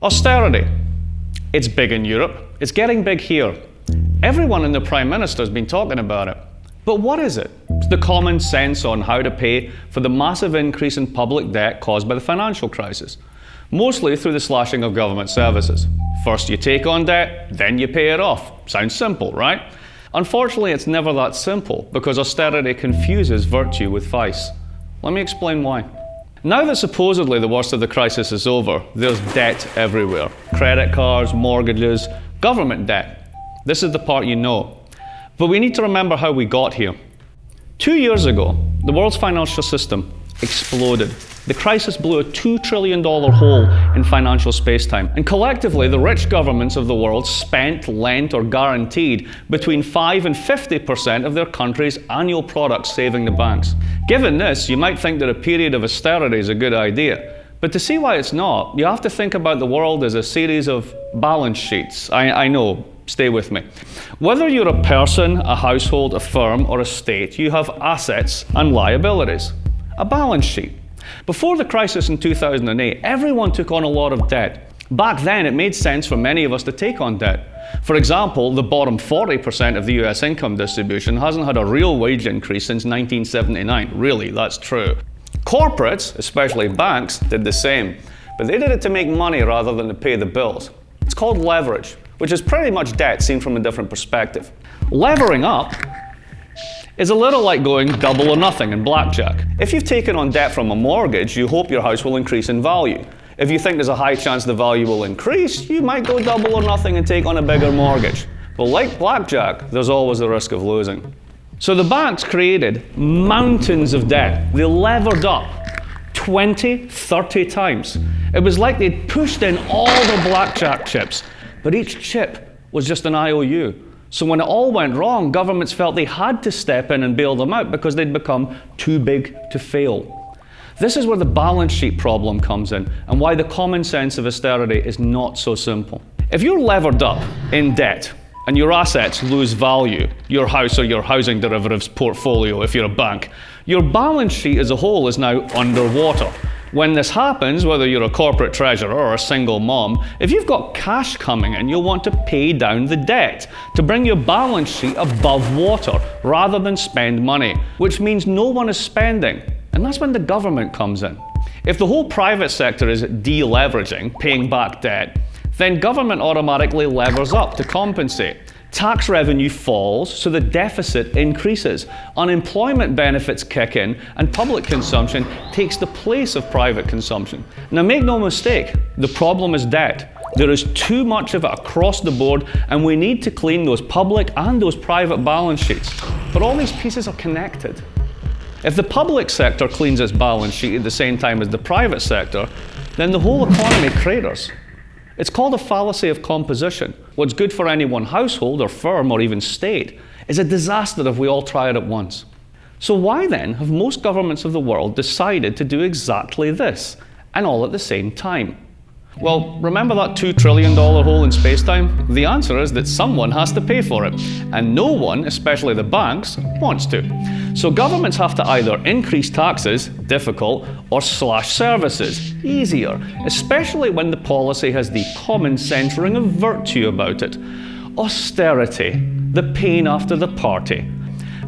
Austerity. It's big in Europe. It's getting big here. Everyone and the Prime Minister has been talking about it. But what is it? It's the common sense on how to pay for the massive increase in public debt caused by the financial crisis, mostly through the slashing of government services. First you take on debt, then you pay it off. Sounds simple, right? Unfortunately, it's never that simple because austerity confuses virtue with vice. Let me explain why. Now that supposedly the worst of the crisis is over, there's debt everywhere. Credit cards, mortgages, government debt. This is the part you know. But we need to remember how we got here. 2 years ago, the world's financial system exploded. The crisis blew a $2 trillion hole in financial space-time. And collectively, the rich governments of the world spent, lent, or guaranteed between 5 and 50% of their country's annual product saving the banks. Given this, you might think that a period of austerity is a good idea. But to see why it's not, you have to think about the world as a series of balance sheets. I know, stay with me. Whether you're a person, a household, a firm, or a state, you have assets and liabilities. A balance sheet. Before the crisis in 2008, everyone took on a lot of debt. Back then, it made sense for many of us to take on debt. For example, the bottom 40% of the US income distribution hasn't had a real wage increase since 1979. Really, that's true. Corporates, especially banks, did the same, but they did it to make money rather than to pay the bills. It's called leverage, which is pretty much debt seen from a different perspective. Levering up is a little like going double or nothing in blackjack. If you've taken on debt from a mortgage, you hope your house will increase in value. If you think there's a high chance the value will increase, you might go double or nothing and take on a bigger mortgage. But like blackjack, there's always the risk of losing. So the banks created mountains of debt. They levered up 20, 30 times. It was like they'd pushed in all the blackjack chips, but each chip was just an IOU. So when it all went wrong, governments felt they had to step in and bail them out because they'd become too big to fail. This is where the balance sheet problem comes in and why the common sense of austerity is not so simple. If you're levered up in debt and your assets lose value, your house or your housing derivatives portfolio if you're a bank, your balance sheet as a whole is now underwater. When this happens, whether you're a corporate treasurer or a single mom, if you've got cash coming in, you'll want to pay down the debt to bring your balance sheet above water rather than spend money, which means no one is spending. And that's when the government comes in. If the whole private sector is deleveraging, paying back debt, then government automatically levers up to compensate. Tax revenue falls, so the deficit increases. Unemployment benefits kick in, and public consumption takes the place of private consumption. Now make no mistake, the problem is debt. There is too much of it across the board, and we need to clean those public and those private balance sheets. But all these pieces are connected. If the public sector cleans its balance sheet at the same time as the private sector, then the whole economy craters. It's called a fallacy of composition. What's good for any one household or firm or even state is a disaster if we all try it at once. So why then have most governments of the world decided to do exactly this, and all at the same time? Well, remember that $2 trillion hole in space-time? The answer is that someone has to pay for it, and no one, especially the banks, wants to. So governments have to either increase taxes, difficult, or slash services, easier, especially when the policy has the common sense ring of virtue about it. Austerity, the pain after the party.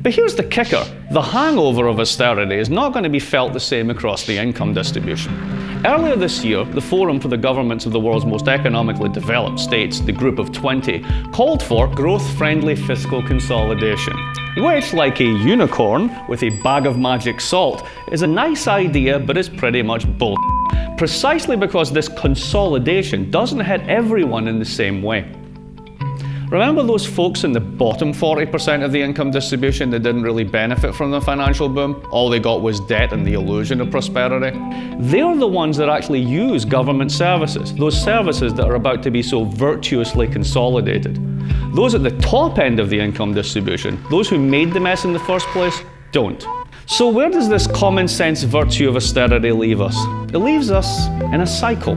But here's the kicker. The hangover of austerity is not going to be felt the same across the income distribution. Earlier this year, the Forum for the Governments of the World's Most Economically Developed States, the Group of 20, called for growth-friendly fiscal consolidation, which, like a unicorn with a bag of magic salt, is a nice idea but is pretty much bull. Precisely because this consolidation doesn't hit everyone in the same way. Remember those folks in the bottom 40% of the income distribution that didn't really benefit from the financial boom? All they got was debt and the illusion of prosperity. They're the ones that actually use government services, those services that are about to be so virtuously consolidated. Those at the top end of the income distribution, those who made the mess in the first place, don't. So where does this common sense virtue of austerity leave us? It leaves us in a cycle,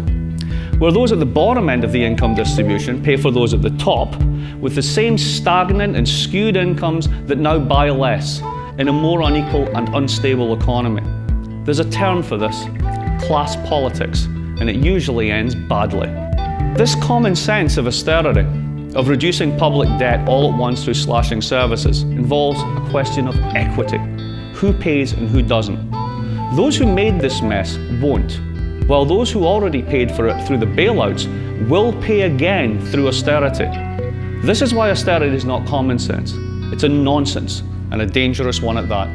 where those at the bottom end of the income distribution pay for those at the top with the same stagnant and skewed incomes that now buy less in a more unequal and unstable economy. There's a term for this, class politics, and it usually ends badly. This common sense of austerity, of reducing public debt all at once through slashing services, involves a question of equity. Who pays and who doesn't? Those who made this mess won't, while those who already paid for it through the bailouts will pay again through austerity. This is why austerity is not common sense. It's a nonsense, and a dangerous one at that.